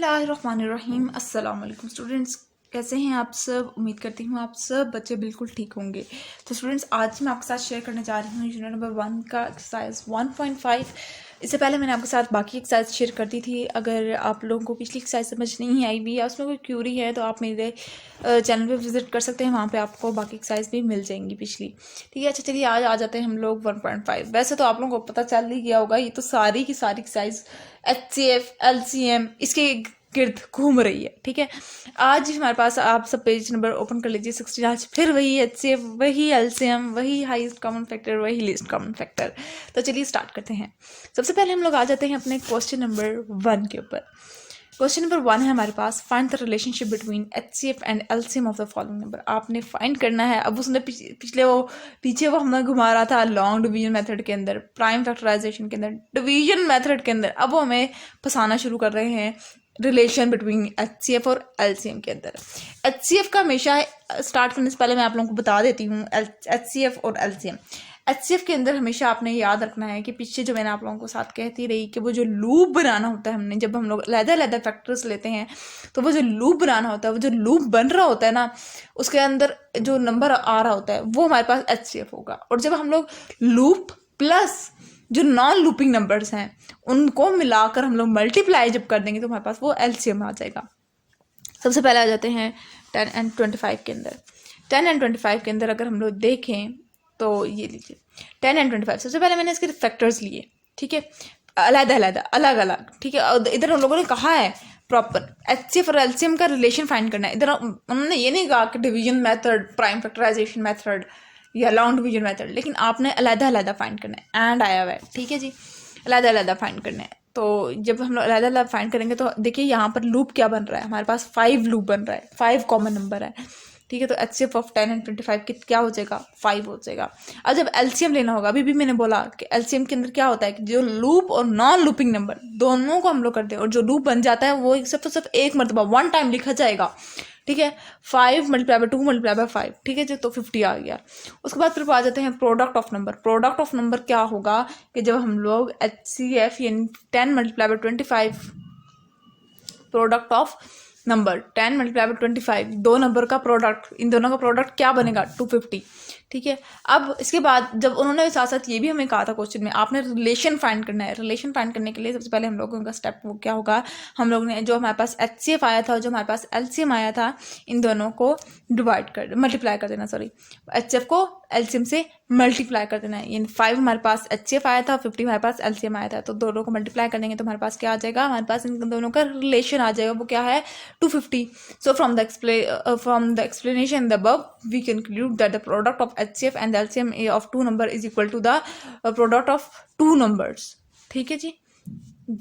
बिस्मिल्लाहिर्रहमानिर्रहीम। अस्सलाम वालेकुम स्टूडेंट्स, कैसे हैं आप सब। उम्मीद करती हूँ आप सब बच्चे बिल्कुल ठीक होंगे। तो स्टूडेंट्स, आज मैं आपके साथ शेयर करने जा रही हूँ यूनिट नंबर 1 का एक्सरसाइज 1.5। इससे पहले मैंने आपके साथ बाकी एक्सरसाइज शेयर कर दी थी। अगर आप लोगों को पिछली एक्सरसाइज समझ नहीं आई भी या उसमें कोई क्यूरी है तो आप मेरे चैनल पे विजिट कर सकते हैं, वहाँ पे आपको बाकी एक्सरसाइज भी मिल जाएंगी पिछली। ठीक है, अच्छा चलिए आज आ जाते हैं हम लोग 1.5। वैसे तो आप लोगों को पता चल ही गया होगा, ये तो सारी की सारी एक्सरसाइज HCF LCM इसके गिर्द घूम रही है। ठीक है, आज हमारे पास आप सब पेज नंबर ओपन कर लीजिए 16। आज फिर वही HCF, वही LCM, वही हाईएस्ट कॉमन फैक्टर, वही लीस्ट कॉमन फैक्टर। तो चलिए स्टार्ट करते हैं। सबसे पहले हम लोग आ जाते हैं अपने क्वेश्चन नंबर 1 के ऊपर। क्वेश्चन नंबर 1 है हमारे पास, find the relationship between HCF and LCM of the following number. आपने फाइंड करना है। अब उसने पीछे वो हमें घुमा रहा था लॉन्ग डिवीजन मेथड के अंदर, प्राइम फैक्टराइजेशन के अंदर, डिवीजन मेथड के अंदर। अब वो हमें फंसाना शुरू कर रहे हैं रिलेशन बिटवीन HCF और LCM के अंदर। HCF का हमेशा स्टार्ट करने से पहले मैं आप लोगों को बता देती हूँ HCF और LCM। HCF के अंदर हमेशा आपने याद रखना है कि पीछे जो मैंने आप लोगों को साथ कहती रही कि वो जो लूप बनाना होता है, हमने जब हम लोग अलग-अलग फैक्टर्स लेते हैं तो वो जो लूप बनाना होता है, वो जो लूप बन रहा होता है ना, उसके अंदर जो नंबर आ रहा होता है वो हमारे पास HCF होगा। और जब हम लोग लूप प्लस जो नॉन लूपिंग नंबर्स हैं उनको मिलाकर हम लोग मल्टीप्लाई जब कर देंगे तो हमारे पास वो LCM आ जाएगा। सबसे पहले आ जाते हैं 10 एंड 25 के अंदर। 10 एंड 25 के अंदर अगर हम लोग देखें तो ये लीजिए 10 एंड 25। सबसे पहले मैंने इसके फैक्टर्स लिए, ठीक है, अलग अलग। ठीक है, इधर उन लोगों ने कहा है प्रॉपर HCF और LCM का रिलेशन फाइंड करना है। इधर उन्होंने ये नहीं कहा कि division method, prime factorisation method या लॉन्ग डिवीजन मेथड, लेकिन आपने अलग फाइंड करना है। एंड आया हुआ है, ठीक है जी, अलग फाइंड करना है। तो जब हम लोग अलग फाइंड करेंगे तो देखिए यहाँ पर लूप क्या बन रहा है, हमारे पास 5 लूप बन रहा है, 5 कॉमन नंबर है। ठीक है, तो HCF ऑफ 10 एंड 25 क्या हो जाएगा, 5 हो जाएगा। अब जब LCM लेना होगा, अभी भी मैंने बोला कि LCM के अंदर क्या होता है कि जो लूप और नॉन लूपिंग नंबर दोनों को हम लोग करते हैं, और जो लूप बन जाता है वो सिर्फ एक मरतबा 1 टाइम लिखा जाएगा। ठीक है, 5 मल्टीप्लाई बाय 2 मल्टीप्लाई बाय 5, ठीक है जी, तो 50 आ गया। उसके बाद फिर आ जाते हैं product of number. Product of number क्या होगा कि जब हम लोग HCF यानी 10 multiply by 25, product of number 10 multiply by 25, दो नंबर का प्रोडक्ट, इन दोनों का प्रोडक्ट क्या बनेगा, 250। ठीक है, अब इसके बाद जब उन्होंने साथ साथ ये भी हमें कहा था क्वेश्चन में, आपने रिलेशन फाइंड करना है। रिलेशन फाइंड करने के लिए सबसे पहले हम लोगों का स्टेप वो क्या होगा, हम लोग ने जो हमारे पास HCF आया था और जो हमारे पास LCM आया था, इन दोनों को मल्टीप्लाई कर देना। सॉरी, HCF को LCM से मल्टीप्लाई कर देना है। यानी 5 हमारे पास HCF आया था, 50 हमारे पास LCM आया था, तो दोनों को मल्टीप्लाई कर देंगे तो हमारे पास क्या आ जाएगा, हमारे पास इन दोनों का रिलेशन आ जाएगा। वो क्या है, 250। So from the explanation the above we conclude that the product of HCF and LCM of 2 number is equal to the product of 2 numbers. ठीक है जी,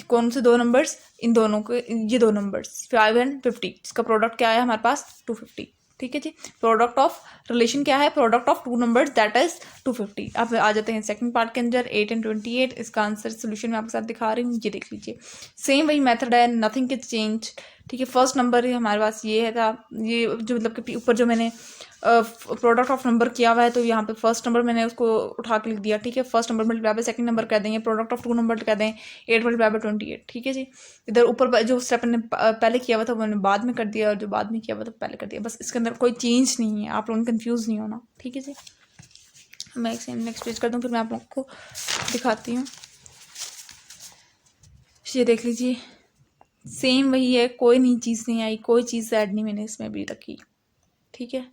कौन से 2 नंबर्स, इन दोनों के, ये 2 नंबर्स 5 एंड 50, इसका प्रोडक्ट क्या है हमारे पास 250। ठीक है जी, प्रोडक्ट ऑफ रिलेशन क्या है, product of 2 numbers that is 250। अब आ जाते हैं सेकंड पार्ट के अंदर, 8 एंड 28। इसका आंसर सोल्यूशन मैं आपके साथ दिखा रही हूँ, ये देख लीजिए। सेम वही मेथड है, नथिंग इज चेंज। ठीक है, फर्स्ट नंबर हमारे पास ये है था, ये जो मतलब कि ऊपर जो मैंने प्रोडक्ट ऑफ नंबर किया हुआ है, तो यहाँ पे फर्स्ट नंबर मैंने उसको उठा के लिख दिया। ठीक है, first number multiply by second number कह देंगे, प्रोडक्ट ऑफ 2 नंबर कह दें 8 मल्टीप्लाई बाय 28। ठीक है जी, इधर ऊपर जो स्टेप मैंने पहले किया हुआ था वो मैंने बाद में कर दिया, और जो बाद में किया हुआ था पहले कर दिया। बस इसके अंदर कोई चेंज नहीं है, आप लोगों को कंफ्यूज नहीं होना। ठीक है जी, मैं नेक्स्ट पेज कर दूँ, फिर मैं आप लोगों को दिखाती हूँ। ये देख लीजिए, सेम वही है, कोई नई चीज़ नहीं आई, कोई चीज़ ऐड नहीं मैंने इसमें अभी रखी। ठीक है,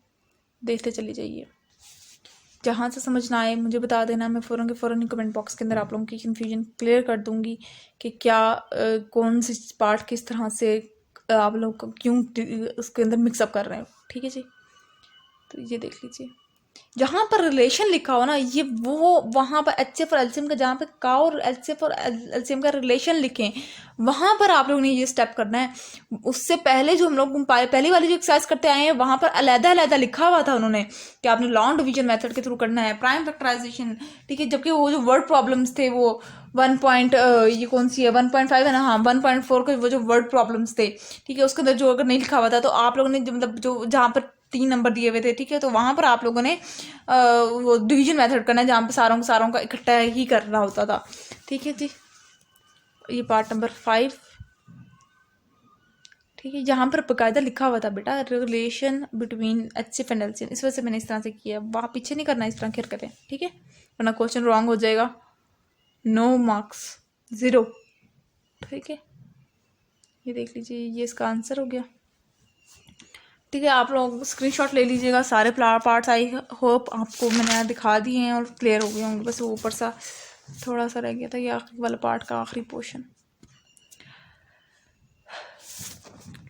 देखते चले जाइए। जहाँ से समझ ना आए मुझे बता देना, मैं फ़ौरन कमेंट बॉक्स के अंदर आप लोगों की कन्फ्यूजन क्लियर कर दूंगी कि क्या कौन सी पार्ट किस तरह से आप लोग क्यों उसके अंदर मिक्सअप कर रहे हो। ठीक है जी, तो ये देख लीजिए, जहाँ पर रिलेशन लिखा हो ना, ये वो वहाँ पर HCF और LCM का, जहाँ पे का और HCF और LCM का रिलेशन लिखें, वहाँ पर आप लोगों ने ये स्टेप करना है। उससे पहले जो हम लोग पहली वाली जो एक्सरसाइज करते आए हैं, वहाँ पर अलग लिखा हुआ था उन्होंने कि आपने लॉन्ग डिवीजन मेथड के थ्रू करना है, प्राइम फैक्टराइजेशन। ठीक है, जबकि वो जो वर्ड प्रॉब्लम्स थे वो 1 पॉइंट ये कौन सी है 1.5 है ना, हाँ 1.4 के वो जो वर्ड प्रॉब्लम्स थे, ठीक है, उसके अंदर जो अगर नहीं लिखा हुआ था तो आप लोगों ने मतलब जो जहाँ पर 3 नंबर दिए हुए थे, ठीक है, तो वहां पर आप लोगों ने वो डिवीजन मेथड करना है, जहाँ पे सारों का इकट्ठा ही करना होता था। ठीक है जी, ये पार्ट नंबर 5 ठीक है, यहाँ पर बकायदा लिखा हुआ था बेटा relation between HCF and LCM, इस वजह से मैंने इस तरह से किया। वहाँ पीछे नहीं करना इस तरह की हरकतें, ठीक है, वरना क्वेश्चन रॉन्ग हो जाएगा, नो मार्क्स, 0। ठीक है, ये देख लीजिए, ये इसका आंसर हो गया। ठीक है, आप लोग स्क्रीनशॉट ले लीजिएगा। सारे पार्ट्स आई होप आपको मैंने यहाँ दिखा दिए हैं और क्लियर हो गए होंगे। बस वो ऊपर सा थोड़ा सा रह गया था, ये आखिरी वाला पार्ट का आखिरी पोर्शन।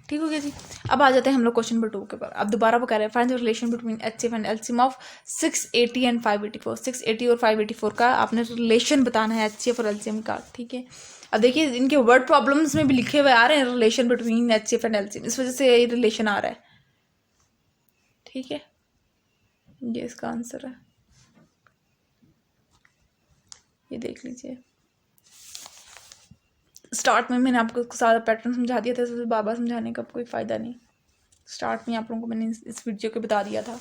ठीक हो गया जी। अब आ जाते हैं हम लोग क्वेश्चन नंबर 2 के ऊपर। अब दोबारा वो कह रहे हैं find the relation between HCF and LCM of 680 and 584। 680 और 584 का आपने रिलेशन बताना है HCF और LCM का। ठीक है, अब देखिए इनके वर्ड प्रॉब्लम्स में भी लिखे हुए आ रहे हैं relation between HCF and LCM, इस वजह से ये रिलेशन आ रहा है। ठीक है, ये इसका आंसर है, ये देख लीजिए। स्टार्ट में मैंने आपको सारा पैटर्न समझा दिया था, इसलिए बार बार समझाने का कोई फ़ायदा नहीं। स्टार्ट में आप लोगों को मैंने इस वीडियो को बता दिया था।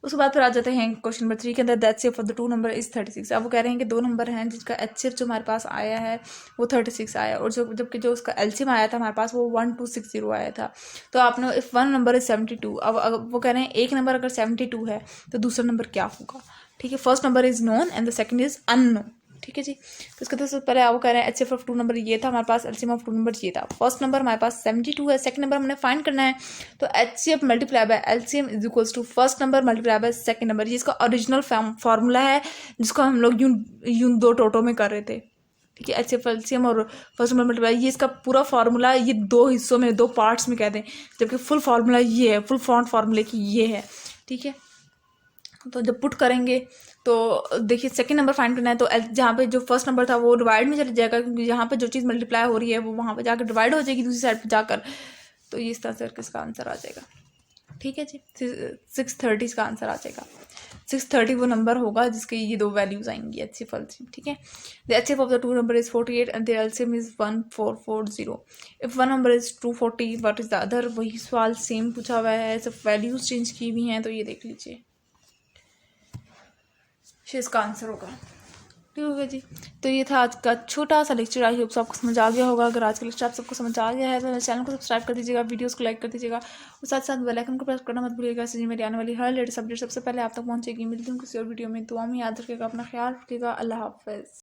उसके बाद फिर आ जाते हैं क्वेश्चन नंबर 3 के अंदर, that HCF of the 2 number is 36। अब वो कह रहे हैं कि 2 नंबर हैं जिसका HCF जो हमारे पास आया है वो 36 आया, और जबकि जो उसका LCM आया था हमारे पास वो 1260 आया था। तो आपने इफ़ वन नंबर इज 72, अब वो कह रहे हैं एक नंबर अगर 72 है तो दूसरा नंबर क्या होगा। ठीक है, first number is known and the second is unknown. ठीक है जी, तो इसके सबसे पहले वो कह रहे हैं HCF ऑफ 2 नंबर ये था हमारे पास, LCM ऑफ 2 नंबर ये था। फर्स्ट नंबर हमारे पास 72 है, सेकंड नंबर हमने फाइंड करना है, तो HCF multiply by LCM is equals to first number multiply by second number. ये इसका ओरिजिनल फार्मूला है जिसको हम लोग यूं 2 टोटो में कर रहे थे। ठीक है, HCF LCM और फर्स्ट नंबर मल्टीप्लाई, ये इसका पूरा फार्मूला, ये 2 हिस्सों में 2 पार्ट्स में कहते हैं, जबकि फुल फार्मूला ये है, फुल फॉन्ट फार्मूले की ये है। ठीक है, तो जब पुट करेंगे तो देखिए सेकंड नंबर फाइंड करना है, तो जहाँ पे जो फर्स्ट नंबर था वो डिवाइड में चला जाएगा, क्योंकि जहाँ पे जो चीज़ मल्टीप्लाई हो रही है वो वहाँ पे जाकर डिवाइड हो जाएगी दूसरी साइड पे जाकर, तो ये इस तरह से इसका आंसर आ जाएगा। ठीक है जी, 630 इसका आंसर आ जाएगा। 630 वो नंबर होगा जिसके ये 2 वैल्यूज आएंगी HCF LCM। ठीक है, the HCF of the 2 number is 48 and the LCM is 1440। If one number is 240 what is the other, वही सवाल सेम पूछा हुआ है, सब वैल्यूज चेंज की हुई हैं, तो ये देख लीजिए इसका आंसर होगा। ठीक हो गया जी, तो ये था आज का छोटा सा लेक्चर। आई होप आपको समझ आ गया होगा। अगर आज का लेक्चर आप सबको समझ आ गया है तो मेरे चैनल को सब्सक्राइब कर दीजिएगा, वीडियोस को लाइक कर दीजिएगा और साथ साथ बेल आइकन को प्रेस करना मत भूलिएगा, इससे मेरी आने वाली हर लेटेस्ट अपडेट सबसे पहले आप तक पहुंचेगी। मिलती हूँ किसी और वीडियो में, दुआ में याद रखिएगा, अपना ख्याल रखिएगा। अल्लाह हाफ़िज़।